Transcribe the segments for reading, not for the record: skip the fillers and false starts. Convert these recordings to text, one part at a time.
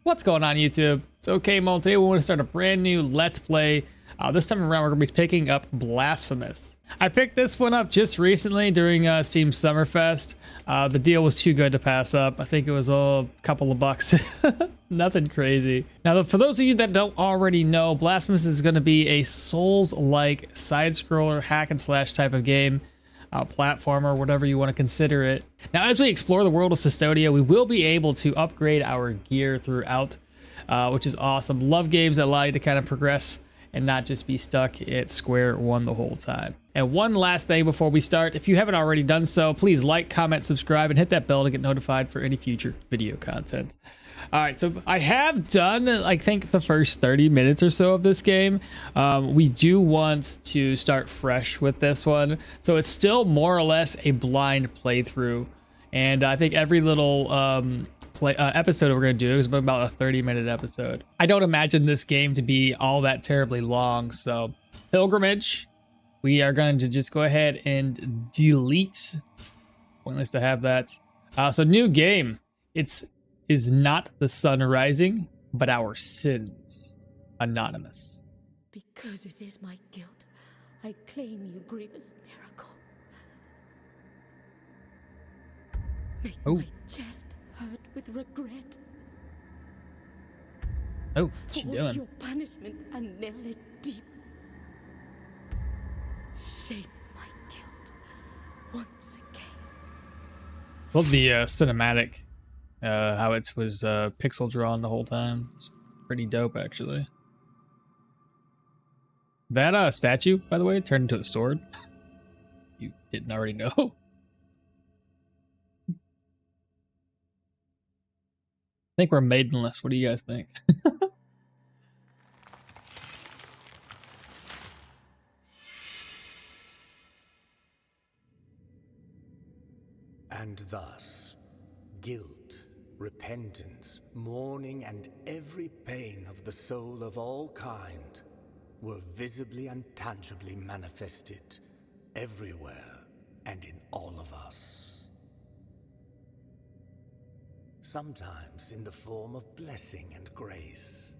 What's going on, YouTube? It's okmall. Today we want to start a brand new Let's Play. This time around, we're going to be picking up Blasphemous. I picked this one up just recently during Steam Summerfest. The deal was too good to pass up. I think it was a couple of bucks. Nothing crazy. Now, for those of you that don't already know, Blasphemous is going to be a Souls-like side-scroller hack and slash type of game. Platformer, whatever you want to consider it. Now, as we explore the world of Custodia, we will be able to upgrade our gear throughout, which is awesome. Love games that allow you to kind of progress and not just be stuck at square one the whole time. And one last thing before we start, if you haven't already done so, please like, comment, subscribe, and hit that bell to get notified for any future video content. All right, so I have done, I think, the first 30 minutes or so of this game. We do want to start fresh with this one. So it's still more or less a blind playthrough. And I think every little episode we're going to do is about a 30-minute episode. I don't imagine this game to be all that terribly long. So Pilgrimage, we are going to just go ahead and delete. Pointless to have that. So new game. Is not the sun rising, but our sins. Anonymous. Because it is my guilt, I claim you, grievous miracle. Make my chest hurt with regret. Oh, what's she doing? Your punishment and nail it deep. Shape my guilt once again. Love the cinematic. How it was pixel drawn the whole time. It's pretty dope, actually. That statue, by the way, turned into a sword. You didn't already know. I think we're maidenless. What do you guys think? And thus, guilt, repentance, mourning, and every pain of the soul of all kind were visibly and tangibly manifested everywhere and in all of us. Sometimes in the form of blessing and grace,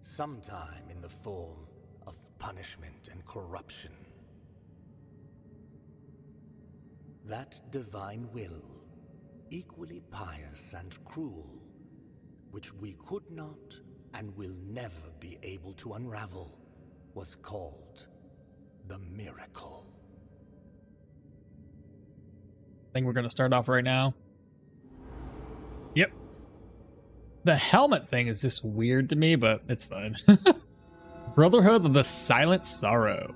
sometime in the form of punishment and corruption. That divine will, equally pious and cruel, which we could not and will never be able to unravel, was called the miracle. I think we're going to start off right now. Yep. The helmet thing is just weird to me, but it's fine. Brotherhood of the Silent Sorrow.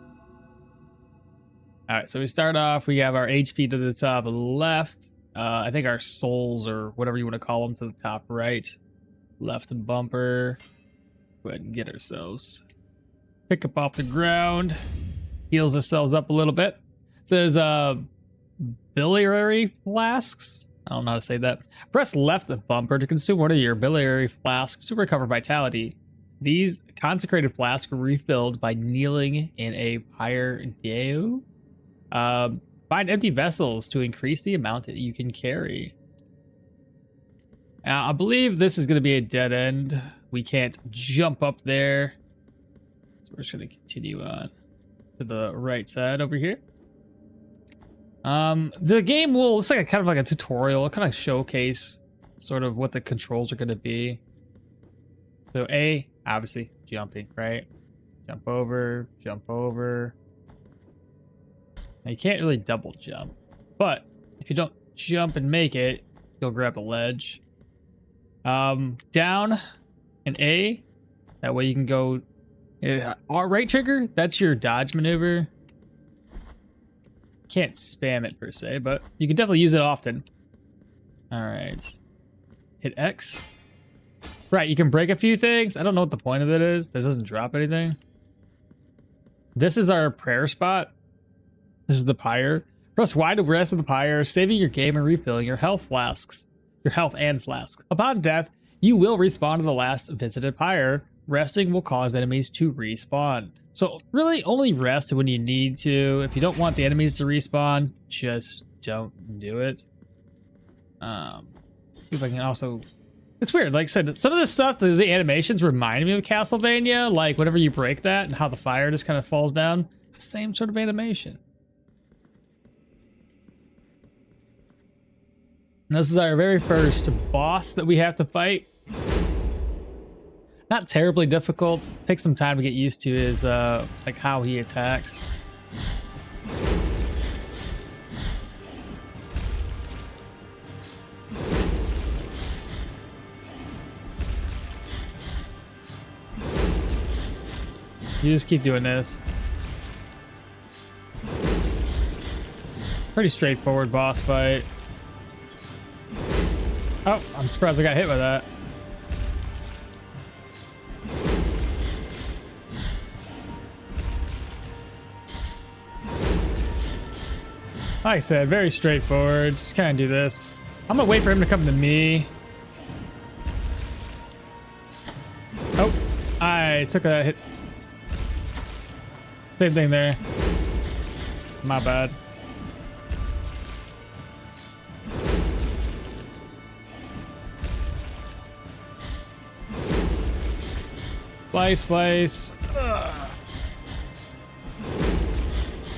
All right, so we start off. We have our HP to the top left. I think our souls, or whatever you want to call them, to the top right. Left bumper. Go ahead and get ourselves. Pick up off the ground. Heals ourselves up a little bit. It says biliary flasks. I don't know how to say that. Press left bumper to consume one of your biliary flasks to recover vitality. These consecrated flasks are refilled by kneeling in a pyre deo. Find empty vessels to increase the amount that you can carry. Now, I believe this is going to be a dead end. We can't jump up there. So we're just going to continue on to the right side over here. The game will, looks like kind of like a tutorial. It'll kind of showcase sort of what the controls are going to be. So A, obviously jumping, right? Jump over, jump over. Now, you can't really double jump, but if you don't jump and make it, you'll grab a ledge. Down and A, that way you can go. Right trigger, that's your dodge maneuver. Can't spam it per se, but you can definitely use it often. All right, hit X. Right, you can break a few things. I don't know what the point of it is. That doesn't drop anything. This is our prayer spot. This is the pyre. Press Y to rest of the pyre, saving your game and refilling your health flasks. Your health and flasks. Upon death, you will respawn to the last visited pyre. Resting will cause enemies to respawn. So really only rest when you need to. If you don't want the enemies to respawn, just don't do it. See if I can also It's weird. Like I said, some of this stuff, the animations remind me of Castlevania. Like whenever you break that and how the fire just kind of falls down. It's the same sort of animation. And this is our very first boss that we have to fight. Not terribly difficult. Takes some time to get used to his like how he attacks. You just keep doing this. Pretty straightforward boss fight. Oh, I'm surprised I got hit by that. Like I said, very straightforward. Just kind of do this. I'm gonna wait for him to come to me. Oh, I took a hit. Same thing there. My bad. Slice, slice. Ugh.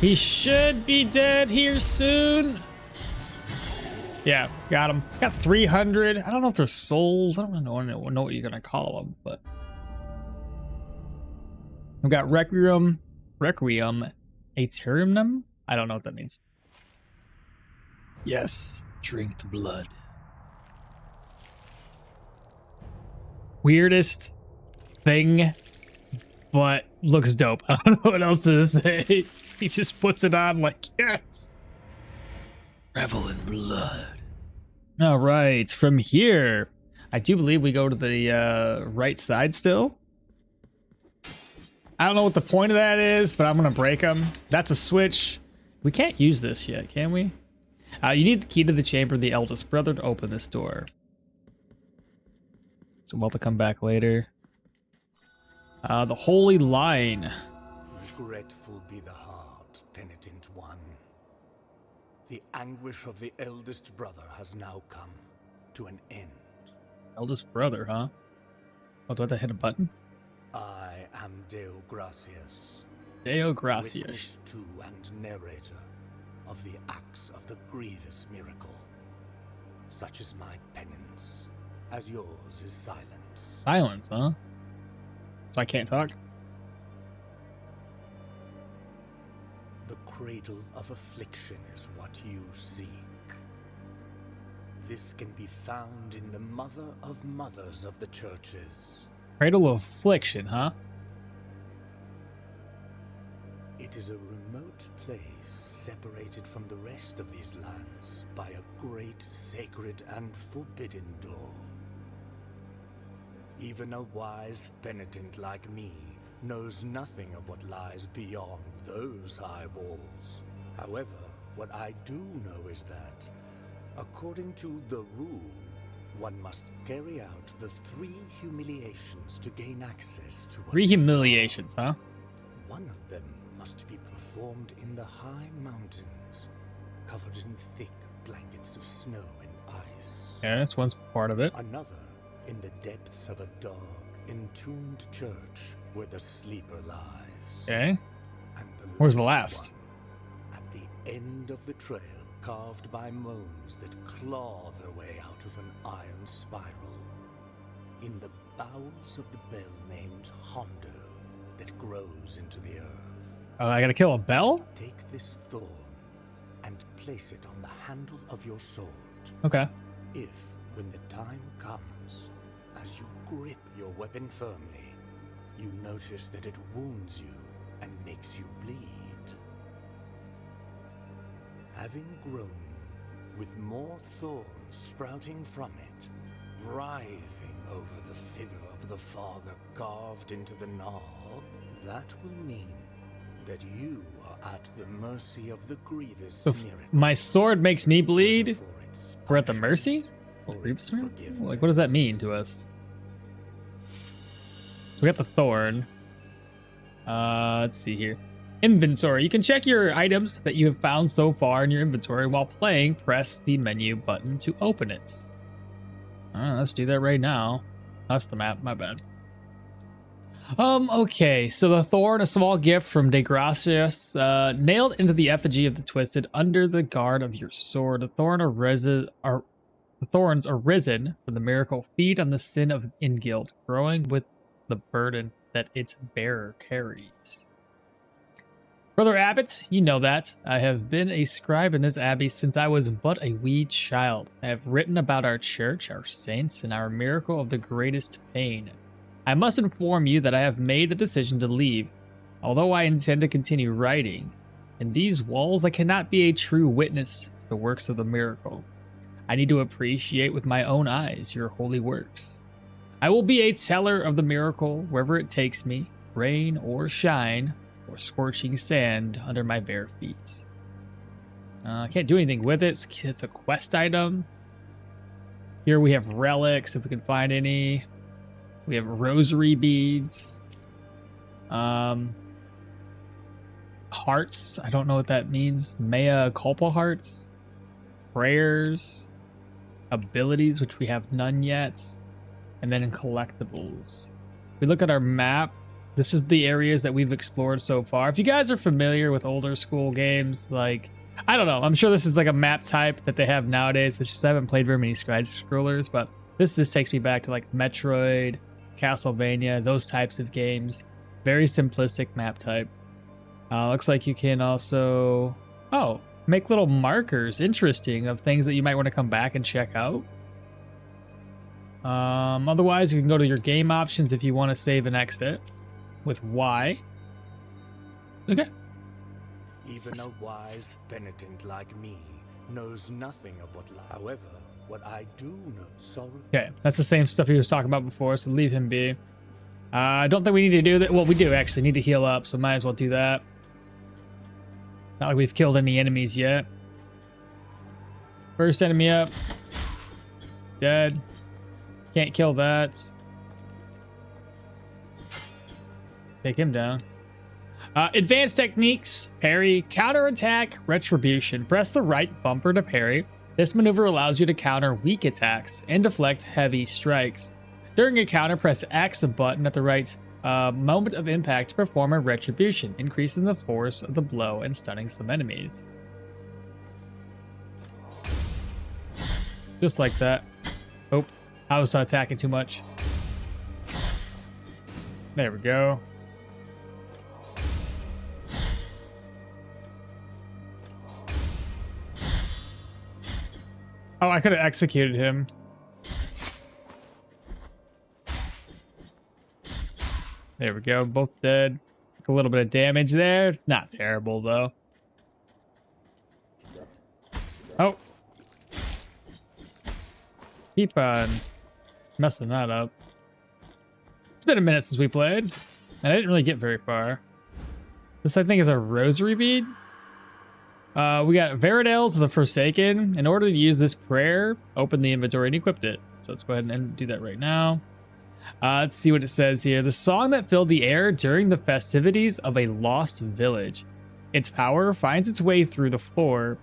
He should be dead here soon. Yeah, got him. Got 300. I don't know if they're souls. I don't know what you're gonna call them, but I've got Requiem, Aeternum. I don't know what that means. Yes, drink the blood. Weirdest thing, but looks dope. I don't know what else to say. He just puts it on like, yes. Revel in blood. All right, from here, I do believe we go to the right side still. I don't know what the point of that is, but I'm going to break them. That's a switch. We can't use this yet, can we? You need the key to the chamber of the eldest brother to open this door. So we'll have to come back later. The holy line. Regretful be the heart, penitent one. The anguish of the eldest brother has now come to an end. Eldest brother, huh? Oh, do I have to hit a button? I am Deo Gracias. Deo Gracias. Witness to and narrator of the acts of the grievous miracle. Such is my penance, as yours is silence. Silence, huh? So I can't talk? The cradle of affliction is what you seek. This can be found in the mother of mothers of the churches. Cradle of affliction, huh? It is a remote place separated from the rest of these lands by a great sacred and forbidden door. Even a wise penitent like me knows nothing of what lies beyond those high walls. However, what I do know is that, according to the rule, one must carry out the 3 humiliations to gain access to what 3 humiliations, huh? One of them must be performed in the high mountains, covered in thick blankets of snow and ice. Yeah, that's one's part of it. Another in the depths of a dark, entombed church where the sleeper lies. Okay. And Where's the last? One, at the end of the trail, carved by moans that claw their way out of an iron spiral. In the bowels of the bell named Hondo that grows into the earth. Oh, I gotta kill a bell? Take this thorn and place it on the handle of your sword. Okay. If, when the time comes, as you grip your weapon firmly, you notice that it wounds you and makes you bleed. Having grown, with more thorns sprouting from it, writhing over the figure of the father carved into the knob, that will mean that you are at the mercy of the grievous So miracle. my sword makes me bleed? For its We're at the punishment mercy? or Grievous its miracle? forgiveness. Like, what does that mean to us? So we got the thorn. Let's see here. Inventory. You can check your items that you have found so far in your inventory. While playing, press the menu button to open it. Let's do that right now. That's the map, my bad. Okay, so the thorn, a small gift from De Gracias, nailed into the effigy of the twisted under the guard of your sword. The thorns arisen from the miracle feed on the sin of in guilt, growing with the burden that its bearer carries. Brother Abbot, you know that. I have been a scribe in this abbey since I was but a wee child. I have written about our church, our saints, and our miracle of the greatest pain. I must inform you that I have made the decision to leave, although I intend to continue writing. In these walls, I cannot be a true witness to the works of the miracle. I need to appreciate with my own eyes your holy works. I will be a teller of the miracle wherever it takes me, rain or shine, or scorching sand under my bare feet. I can't do anything with it. It's a quest item. Here we have relics, if we can find any. We have rosary beads. Hearts. I don't know what that means. Mea culpa hearts. Prayers. Abilities, which we have none yet. And then in collectibles. If we look at our map, this is the areas that we've explored so far. If you guys are familiar with older school games, like, I don't know, I'm sure this is like a map type that they have nowadays, which I haven't played very many side scrollers, but this takes me back to like Metroid, Castlevania, those types of games. Very simplistic map type. Looks like you can also, make little markers, interesting, of things that you might want to come back and check out. Otherwise, you can go to your game options if you want to save and exit with Y. Okay. Even a wise penitent like me knows nothing of what lies. However, what I do know, sorrow. Okay, that's the same stuff he was talking about before, so leave him be. I don't think we need to do that. Well, we do actually need to heal up, so might as well do that. Not like we've killed any enemies yet. First enemy up. Dead. Can't kill that. Take him down. Advanced techniques, parry, counterattack, retribution. Press the right bumper to parry. This maneuver allows you to counter weak attacks and deflect heavy strikes. During a counter, press X button at the right moment of impact to perform a retribution, increasing the force of the blow and stunning some enemies. Just like that. Oh, I was attacking too much. There we go. Oh, I could have executed him. There we go, both dead. A little bit of damage there. Not terrible, though. Oh. Keep on messing that up. It's been a minute since we played, and I didn't really get very far. This, I think, is a rosary bead. We got Varadales of the Forsaken. In order to use this prayer, open the inventory and equip it. So let's go ahead and do that right now. Let's see what it says here. The song that filled the air during the festivities of a lost village. Its power finds its way through the floor.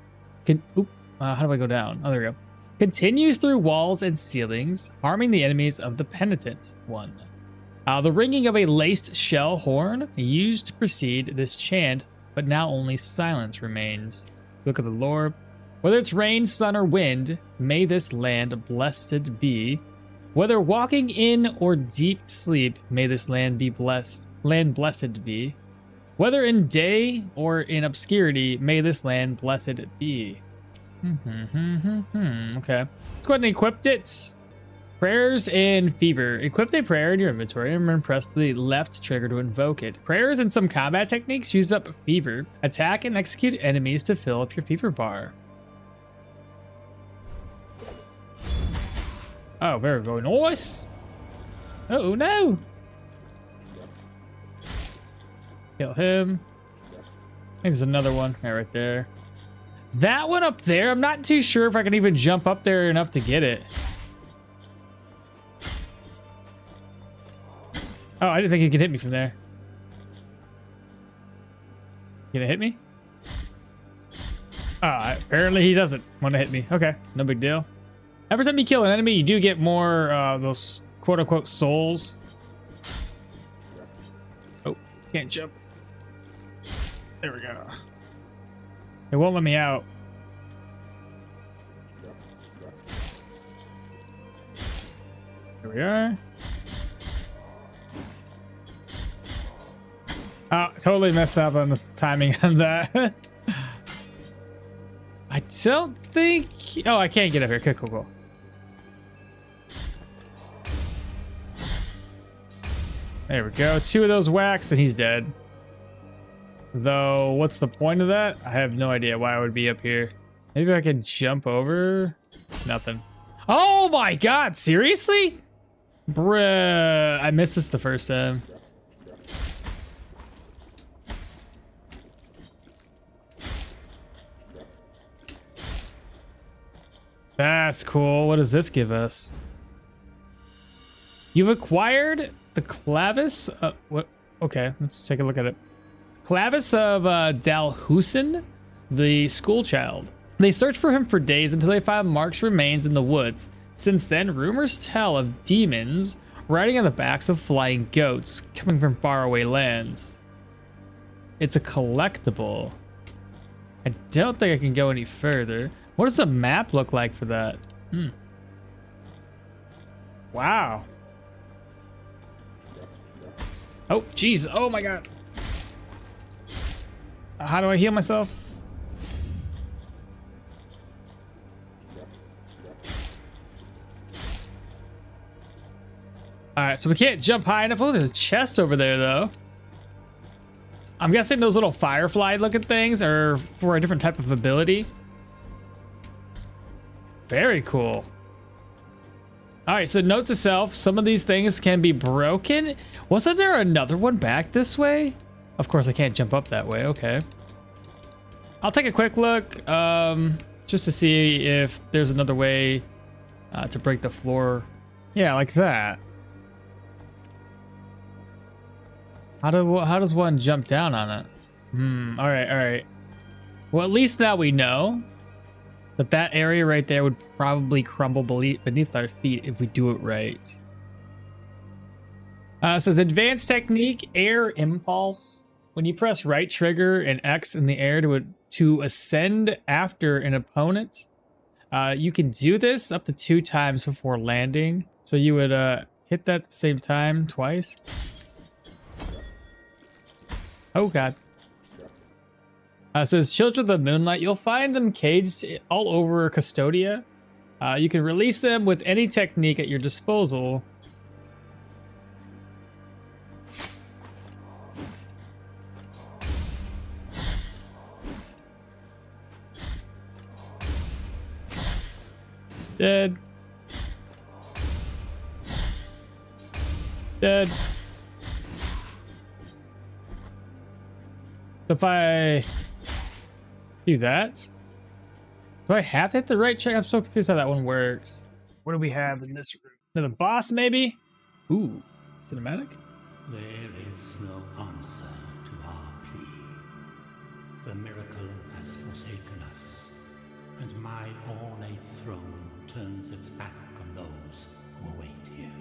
How do I go down? Oh, there we go. Continues through walls and ceilings, harming the enemies of the penitent one. The ringing of a laced shell horn used to precede this chant, but now only silence remains. Look at the lore. Whether it's rain, sun, or wind, may this land blessed be. Whether walking in or deep sleep, may this land be blessed. Land blessed be. Whether in day or in obscurity, may this land blessed be. Okay. Let's go ahead and equip it. Prayers and Fever. Equip a prayer in your inventory and press the left trigger to invoke it. Prayers and some combat techniques use up Fever. Attack and execute enemies to fill up your Fever bar. Oh, very, very nice. Oh, no. Kill him. I think there's another one right there. That one up there, I'm not too sure if I can even jump up there enough to get it. Oh, I didn't think you could hit me from there. You gonna hit me? Apparently he doesn't want to hit me. Okay, no big deal. Every time you kill an enemy, you do get more those quote-unquote souls. Oh, can't jump. There we go. It won't let me out. There we are. Oh, totally messed up on the timing on that. I don't think... Oh, I can't get up here. Okay, cool, cool. There we go. 2 of those whacks and he's dead. Though, what's the point of that? I have no idea why I would be up here. Maybe I can jump over? Nothing. Oh my god, seriously? Bruh, I missed this the first time. That's cool. What does this give us? You've acquired the clavis. What? Okay, let's take a look at it. Clavis of Dalhusin, the school child. They search for him for days until they find Mark's remains in the woods. Since then, rumors tell of demons riding on the backs of flying goats coming from faraway lands. It's a collectible. I don't think I can go any further. What does the map look like for that? Wow. Oh, jeez. Oh my god. How do I heal myself? Alright, so we can't jump high enough. Oh, there's a chest over there, though. I'm guessing those little firefly-looking things are for a different type of ability. Very cool. Alright, so note to self, some of these things can be broken. Wasn't there another one back this way? Of course, I can't jump up that way. Okay. I'll take a quick look just to see if there's another way to break the floor. Yeah, like that. How does one jump down on it? All right, all right. Well, at least now we know that that area right there would probably crumble beneath our feet if we do it right. It says advanced technique, air impulse. When you press right trigger and X in the air to ascend after an opponent, you can do this up to 2 times before landing. So you would hit that at the same time twice. Oh god. It says Children of the Moonlight. You'll find them caged all over Custodia. You can release them with any technique at your disposal. Dead. Dead. So if I do that, do I have to hit the right check? I'm so confused how that one works. What do we have in this room? Another boss, maybe? Ooh, cinematic? There is no answer to our plea. The miracle has forsaken us, and my ornate throne turns its back on those who await here.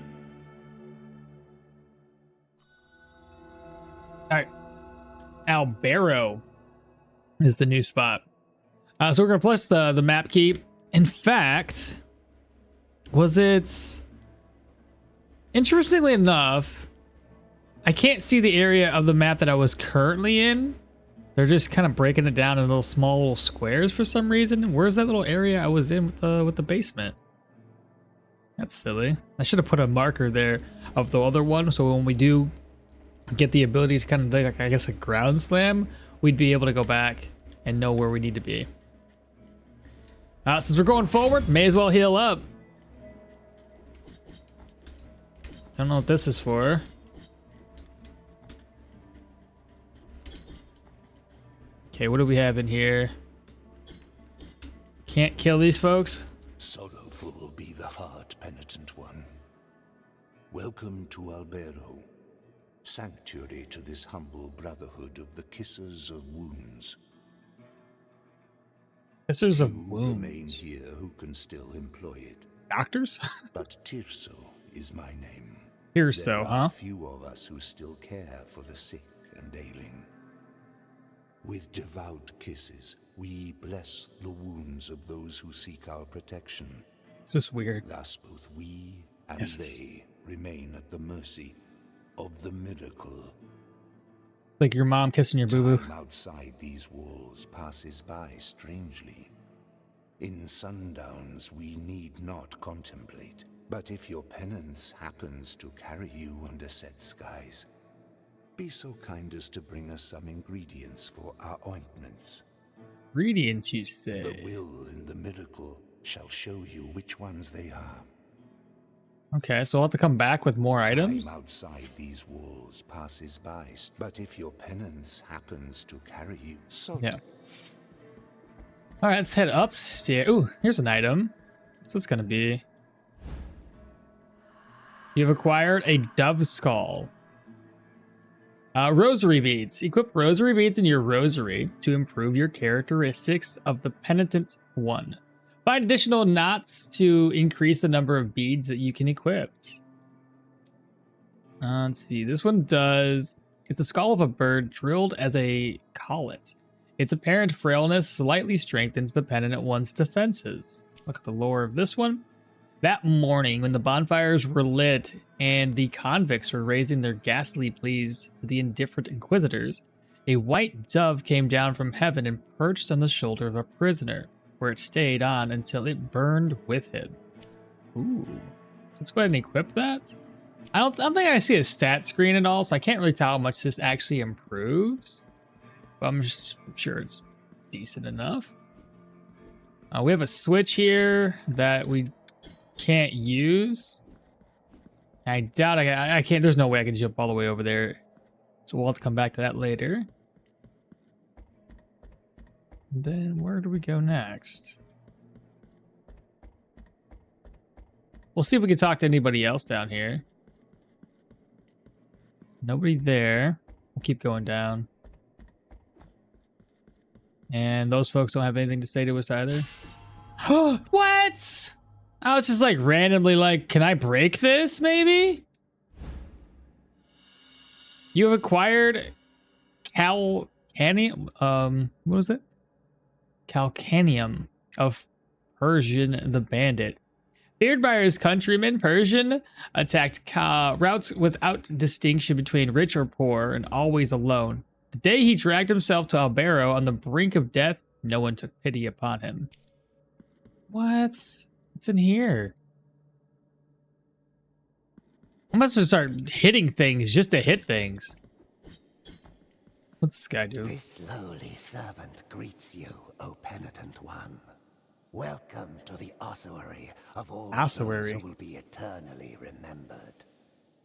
Alright. Albero is the new spot. So we're gonna plus the map key. In fact, was it... Interestingly enough, I can't see the area of the map that I was currently in. They're just kind of breaking it down in little small little squares for some reason. Where's that little area I was in with the basement? That's silly. I should have put a marker there of the other one, so when we do get the ability to kind of like, I guess, a ground slam, we'd be able to go back and know where we need to be. Since we're going forward, may as well heal up. Don't know what this is for. Okay, what do we have in here? Can't kill these folks? Sorrowful be the heart, penitent one. Welcome to Albero, sanctuary to this humble brotherhood of the Kissers of Wounds. Kissers of Few remain Wounds. here who can still employ it. Doctors? But Tirso is my name. Here There so, are huh? few of us who still care for the sick and ailing. With devout kisses, we bless the wounds of those who seek our protection. It's just weird. Thus both we and Yes. they remain at the mercy of the miracle. Like your mom kissing your boo-boo. Time outside these walls passes by strangely. In sundowns we need not contemplate, but if your penance happens to carry you under set skies, be so kind as to bring us some ingredients for our ointments. Ingredients, you The say? will in the miracle shall show you which ones they are. Okay, so I'll have to come back with more items? Time outside these walls passes by, but if your penance happens to carry you, so Yeah. All right, let's head upstairs. Ooh, here's an item. What's this gonna be? You've acquired a dove skull. Rosary beads. Equip rosary beads in your rosary to improve your characteristics of the penitent one. Find additional knots to increase the number of beads that you can equip. Let's see. This one does. It's a skull of a bird drilled as a collet. Its apparent frailness slightly strengthens the penitent one's defenses. Look at the lore of this one. That morning, when the bonfires were lit and the convicts were raising their ghastly pleas to the indifferent inquisitors, a white dove came down from heaven and perched on the shoulder of a prisoner, where it stayed on until it burned with him. Ooh. Let's go ahead and equip that. I don't think I see a stat screen at all, so I can't really tell how much this actually improves. But I'm sure it's decent enough. We have a switch here that we can't use. I doubt I can't. There's no way I can jump all the way over there. So we'll have to come back to that later. Then where do we go next? We'll see if we can talk to anybody else down here. Nobody there. We'll keep going down. And those folks don't have anything to say to us either. What? I was just like randomly like, can I break this maybe? You have acquired calcanium. What was it? Calcanium of Persian the Bandit. Feared by his countrymen, Persian attacked routes without distinction between rich or poor and always alone. The day he dragged himself to Albero on the brink of death, no one took pity upon him. What? What's in here? I'm about to start hitting things just to hit things. What's this guy do? This lowly servant greets you, O penitent one. Welcome to the ossuary of all Ossuary. those who will be eternally remembered.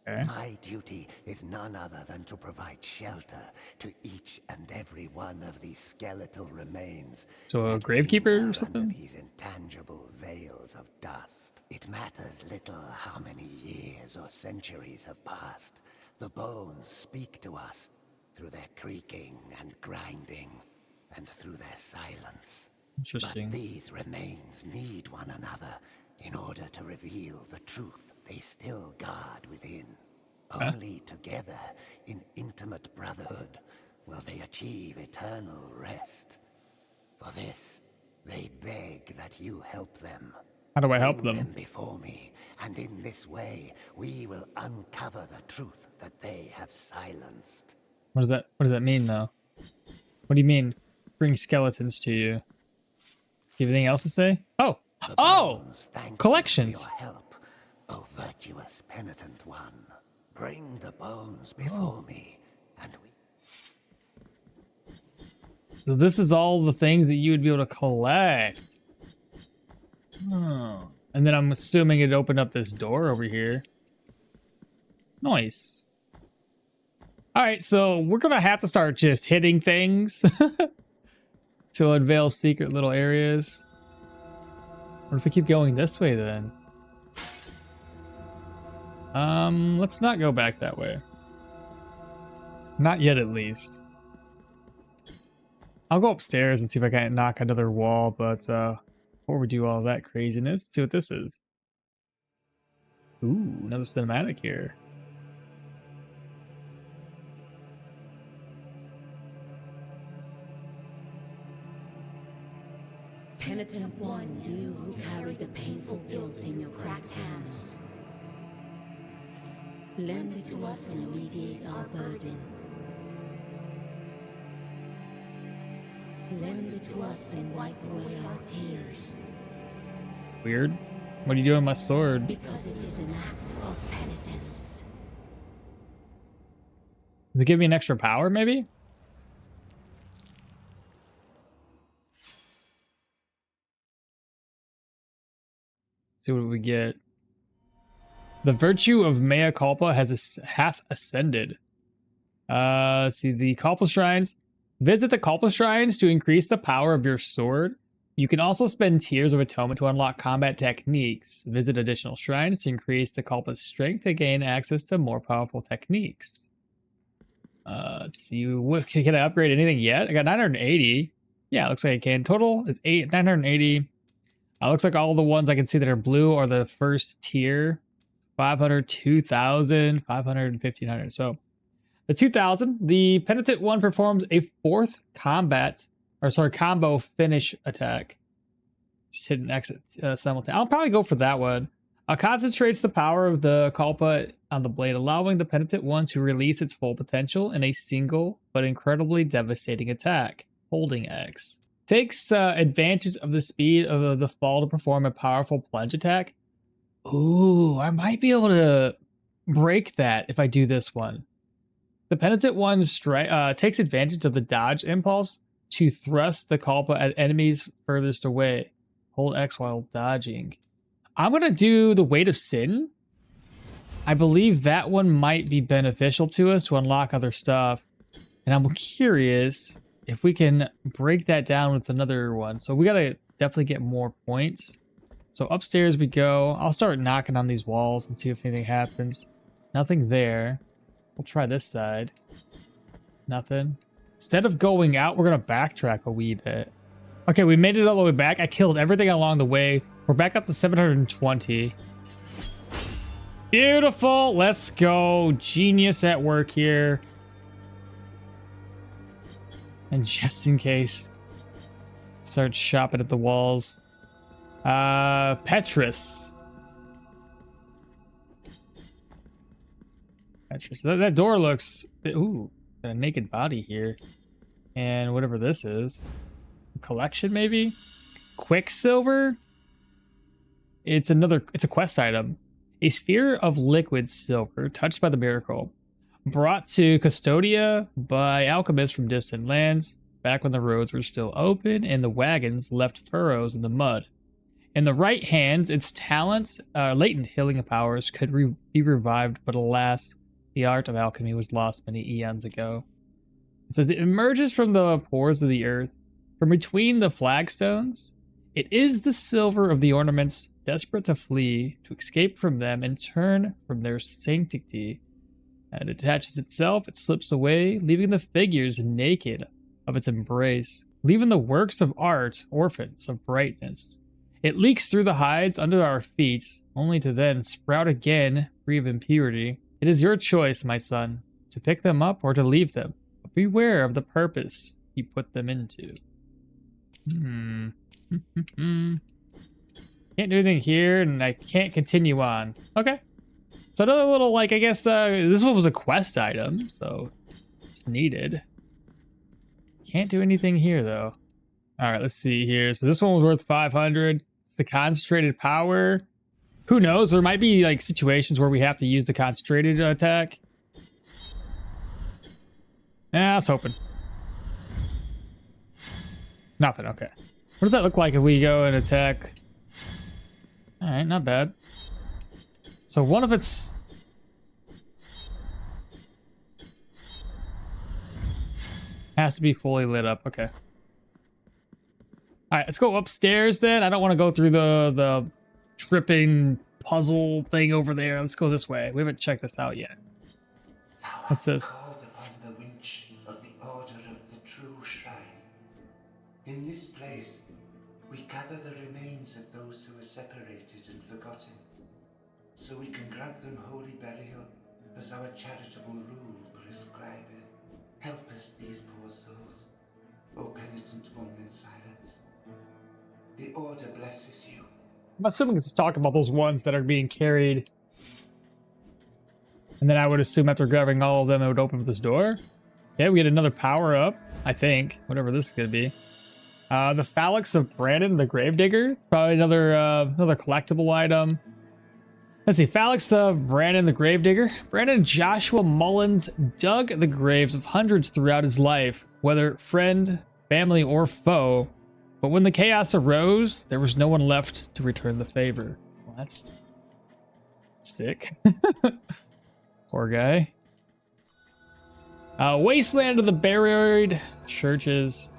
Okay. My duty is none other than to provide shelter to each and every one of these skeletal remains. So a that gravekeeper or linger something? Under these intangible veils of dust. It matters little how many years or centuries have passed. The bones speak to us through their creaking and grinding, and through their silence. Interesting. But these remains need one another in order to reveal the truth they still guard within. Only together, in intimate brotherhood, will they achieve eternal rest. For this, they beg that you help them. How do I help Bring them? before me, and in this way, we will uncover the truth that they have silenced. What does that mean though? What do you mean? Bring skeletons to you. Do you have anything else to say? Oh! The Oh! bones thank Collections. you for your help, O virtuous penitent one. Bring the bones before me, and we... So this is all the things that you would be able to collect. Oh. And then I'm assuming it opened up this door over here. Nice. Alright, so we're gonna have to start just hitting things to unveil secret little areas. What if we keep going this way then? Let's not go back that way. Not yet, at least. I'll go upstairs and see if I can knock another wall, but before we do all that craziness, let's see what this is. Ooh, another cinematic here. Penitent one, you who carry the painful guilt in your cracked hands. Lend it to us and alleviate our burden. Lend it to us and wipe away our tears. Weird. What are you doing with my sword? Because it is an act of penitence. Does it give me an extra power, maybe? Let's see what we get. The virtue of mea culpa has half ascended. See the culpa shrines. Visit the culpa shrines to increase the power of your sword. You can also spend tears of atonement to unlock combat techniques. Visit additional shrines to increase the culpa's strength to gain access to more powerful techniques. Let's see. Can I upgrade anything yet? I got 980. Yeah, looks like I can. Total is 980. Looks like all the ones I can see that are blue are the first tier. 500, 2,000, 500, and 1,500. So the 2,000, the penitent one performs a fourth combo finish attack. Just hit an exit simultaneously. I'll probably go for that one. Concentrates the power of the culpa on the blade, allowing the penitent one to release its full potential in a single but incredibly devastating attack. Holding X. Takes advantage of the speed of the fall to perform a powerful plunge attack. Ooh, I might be able to break that if I do this one. The penitent one takes advantage of the dodge impulse to thrust the culpa at enemies furthest away. Hold X while dodging. I'm going to do the weight of sin. I believe that one might be beneficial to us to unlock other stuff. And I'm curious if we can break that down with another one. So we got to definitely get more points. So upstairs we go. I'll start knocking on these walls and see if anything happens. Nothing there. We'll try this side. Nothing. Instead of going out, we're going to backtrack a wee bit. Okay, we made it all the way back. I killed everything along the way. We're back up to 720. Beautiful. Let's go. Genius at work here. And just in case, start shopping at the walls. Petrus. Petrus. That door looks... Ooh, got a naked body here. And whatever this is. A collection, maybe? Quicksilver? It's a quest item. A sphere of liquid silver, touched by the miracle. Brought to Custodia by alchemists from distant lands, back when the roads were still open and the wagons left furrows in the mud. In the right hands, its talents, latent healing powers, could be revived, but alas, the art of alchemy was lost many eons ago. It says it emerges from the pores of the earth, from between the flagstones. It is the silver of the ornaments, desperate to flee, to escape from them and turn from their sanctity. It attaches itself, it slips away, leaving the figures naked of its embrace, leaving the works of art orphans of brightness. It leaks through the hides under our feet, only to then sprout again, free of impurity. It is your choice, my son, to pick them up or to leave them, but beware of the purpose you put them into. Can't do anything here, and I can't continue on. Okay. So another little, like, I guess, this one was a quest item, so it's needed. Can't do anything here, though. All right, let's see here. So this one was worth 500. It's the concentrated power. Who knows? There might be, like, situations where we have to use the concentrated attack. I was hoping. Nothing, okay. What does that look like if we go and attack? All right, not bad. So one of its... has to be fully lit up, okay. All right, let's go upstairs then. I don't want to go through the tripping puzzle thing over there. Let's go this way. We haven't checked this out yet. What's this? Called upon the winch of the Order of the True Shrine. In this place, we gather the remains of those who were separated and forgotten. so we can grant them holy burial as our charitable rule prescribeth. Help us these poor souls, O penitent one in silence. The order blesses you. I'm assuming it's talking about those ones that are being carried. And then I would assume after grabbing all of them, it would open this door. Yeah, we get another power up, I think. Whatever this is going to be. The Phalanx of Brandon, the Gravedigger. Probably another collectible item. Let's see. Phalanx of Brandon, the Gravedigger. Brandon Joshua Mullins dug the graves of hundreds throughout his life, whether friend, family, or foe. But when the chaos arose, there was no one left to return the favor. Well, that's sick. Poor guy. Wasteland of the Buried Churches.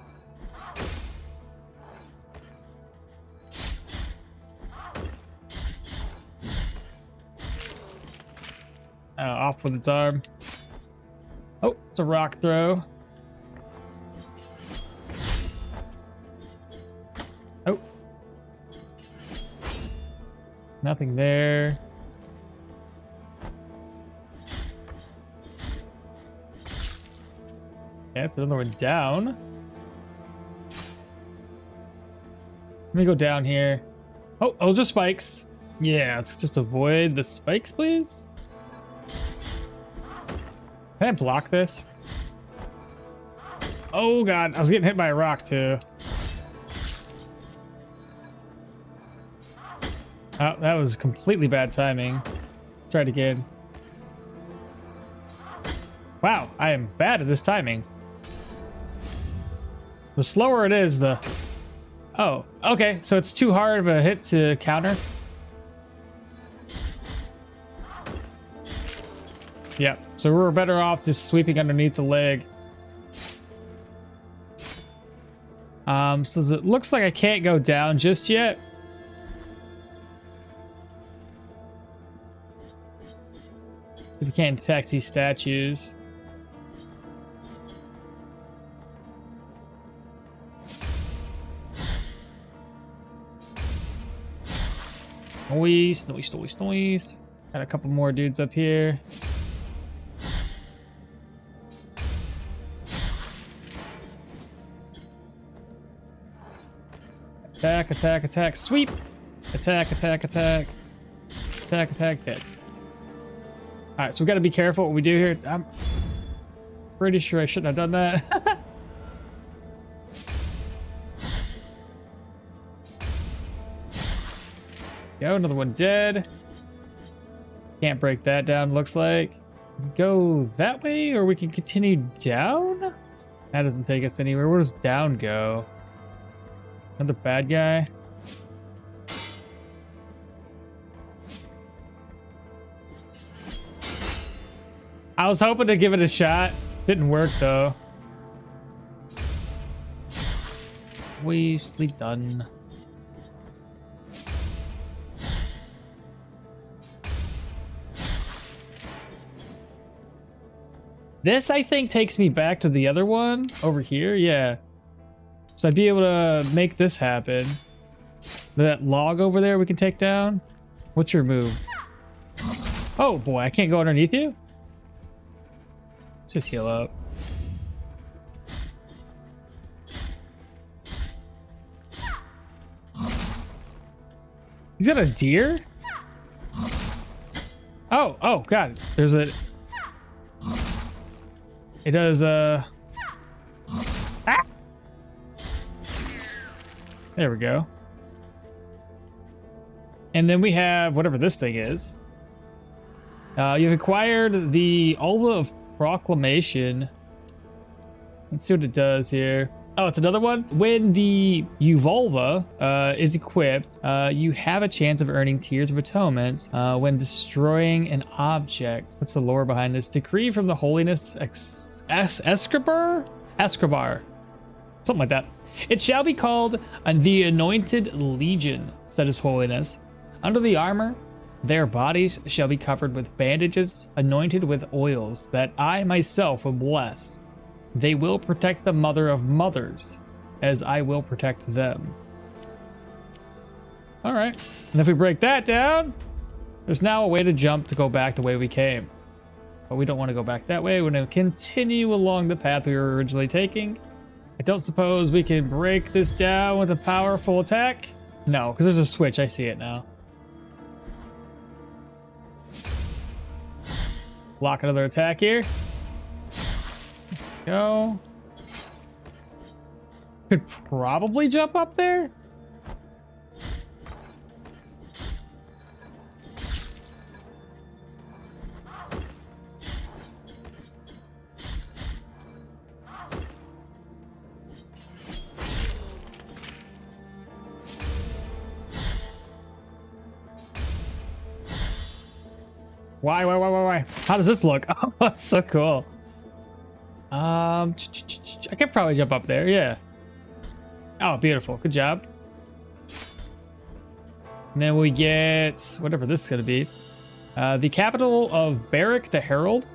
Off with its arm. Oh, it's a rock throw. Oh. Nothing there. Yeah, it's another one down. Let me go down here. Oh, those are spikes. Yeah, let's just avoid the spikes, please. Can I block this? Oh god, I was getting hit by a rock too. Oh, that was completely bad timing. Try it again. Wow, I am bad at this timing. The slower it is, the... Oh, okay, so it's too hard of a hit to counter. Yep, so we're better off just sweeping underneath the leg. So it looks like I can't go down just yet. If you can't detect these statues. Noise. Got a couple more dudes up here. Attack, sweep! Attack, dead. Alright, so we gotta be careful what we do here. I'm pretty sure I shouldn't have done that. Go, another one dead. Can't break that down, looks like. Go that way, or we can continue down? That doesn't take us anywhere. Where does down go? Another bad guy. I was hoping to give it a shot. Didn't work though. We sleep done. This, I think, takes me back to the other one over here. Yeah. So I'd be able to make this happen. That log over there we can take down. What's your move? Oh boy, I can't go underneath you? Let's just heal up. He's got a deer? Oh god. There's a... It does, Ah! There we go. And then we have whatever this thing is. You've acquired the Ola of Proclamation. Let's see what it does here. Oh, it's another one. When the Uvolva is equipped, you have a chance of earning Tears of Atonement when destroying an object. What's the lore behind this? Decree from the Holiness Escribar? Something like that. It shall be called the Anointed Legion, said His Holiness. Under the armor, their bodies shall be covered with bandages, anointed with oils that I myself will bless. They will protect the Mother of Mothers, as I will protect them. All right. And if we break that down, There's now a way to jump to go back the way we came. But we don't want to go back that way. We're going to continue along the path we were originally taking. I don't suppose we can break this down with a powerful attack? No, because there's a switch. I see it now. Block another attack here. Go. Could probably jump up there. Why? How does this look? Oh, that's so cool. I could probably jump up there, yeah. Oh, beautiful. Good job. And then we get whatever this is going to be. The capital of Barrick the Herald.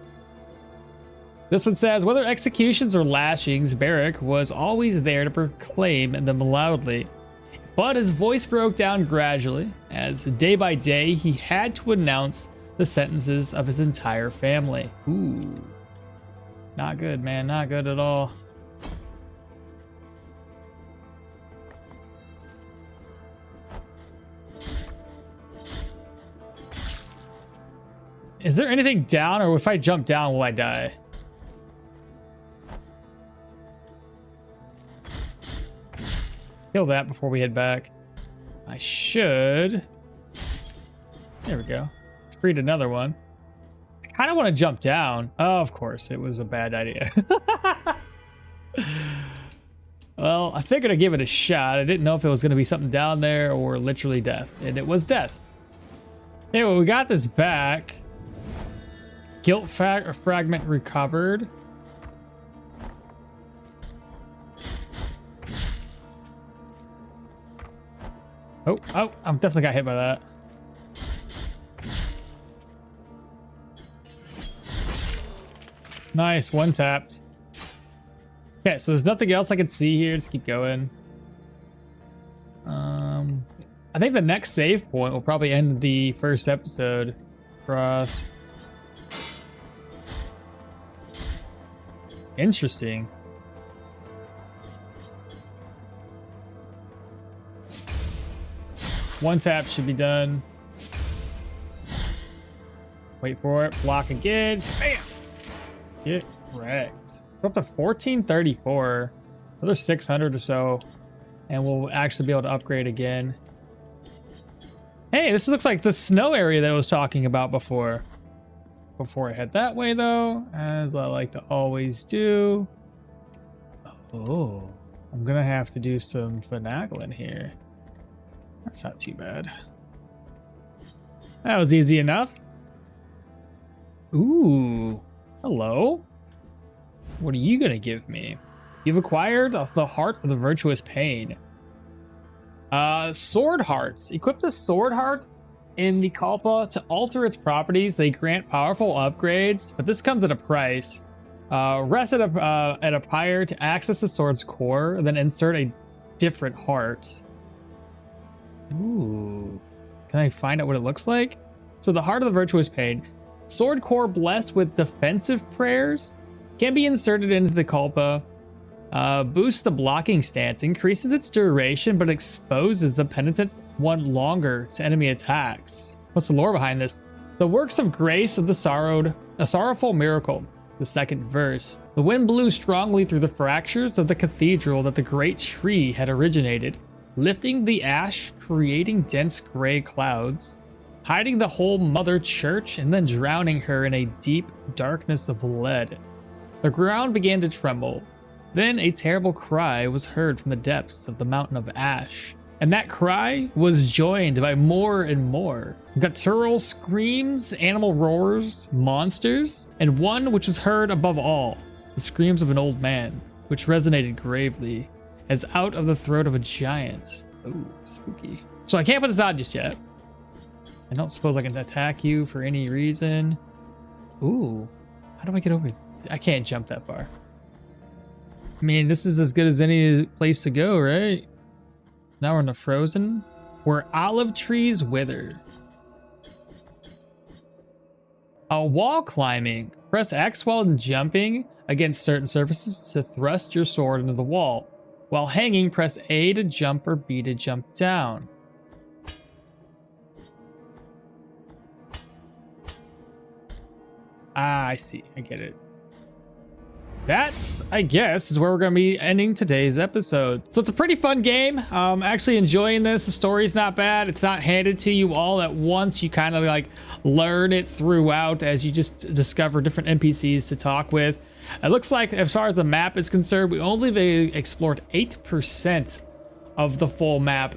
This one says, whether executions or lashings, Barrick was always there to proclaim them loudly. But his voice broke down gradually, as day by day he had to announce the sentences of his entire family. Ooh. Not good, man. Not good at all. Is there anything down, or if I jump down, will I die? Kill that before we head back. I should. There we go. It's freed another one. I kind of want to jump down. Oh, of course. It was a bad idea. Well, I figured I'd give it a shot. I didn't know if it was going to be something down there or literally death. And it was death. Anyway, we got this back. Guilt fragment recovered. Oh, I'm definitely got hit by that. Nice, one tapped. Okay, so there's nothing else I can see here. Just keep going. I think the next save point will probably end the first episode for us. Interesting. One tap should be done. Wait for it. Block again. Bam! Get wrecked. We're up to 1434. Another 600 or so. And we'll actually be able to upgrade again. Hey, this looks like the snow area that I was talking about before. Before I head that way, though, as I like to always do. Oh, I'm going to have to do some finagling here. That's not too bad. That was easy enough. Ooh, hello. What are you gonna give me? You've acquired the Heart of the Virtuous Pain. Sword Hearts. Equip the Sword Heart in the Kalpa to alter its properties. They grant powerful upgrades, but this comes at a price. Rest at a pyre to access the sword's core, then insert a different heart. Ooh. Can I find out what it looks like? So the Heart of the Virtuous Pain. Sword core blessed with defensive prayers can be inserted into the Kalpa. Boosts the blocking stance, increases its duration, but exposes the penitent one longer to enemy attacks. What's the lore behind this? The works of grace of a sorrowful miracle. The second verse. The wind blew strongly through the fractures of the cathedral that the great tree had originated, lifting the ash, creating dense gray clouds, hiding the whole mother church, and then drowning her in a deep darkness of lead. The ground began to tremble. Then a terrible cry was heard from the depths of the mountain of ash, and that cry was joined by more and more guttural screams, animal roars, monsters, and one which was heard above all, the screams of an old man, which resonated gravely as out of the throat of a giant. Ooh, spooky. So I can't put this on just yet. I don't suppose I can attack you for any reason. Ooh, how do I get over? I can't jump that far. I mean, this is as good as any place to go, right? So now we're in the Frozen, where olive trees wither. Wall climbing. Press X while jumping against certain surfaces to thrust your sword into the wall. While hanging, press A to jump or B to jump down. Ah, I see. I get it. That's, I guess, is where we're going to be ending today's episode. So it's a pretty fun game. Actually enjoying this. The story's not bad. It's not handed to you all at once. You kind of like learn it throughout as you just discover different NPCs to talk with. It looks like, as far as the map is concerned, we only explored 8% of the full map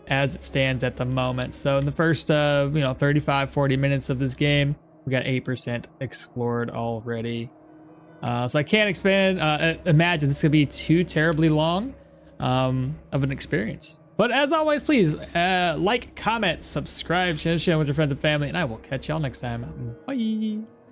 as it stands at the moment. So in the first, 35, 40 minutes of this game, we got 8% explored already. So I can't imagine this could be too terribly long of an experience. But as always, please like, comment, subscribe, share with your friends and family, and I will catch y'all next time. Bye.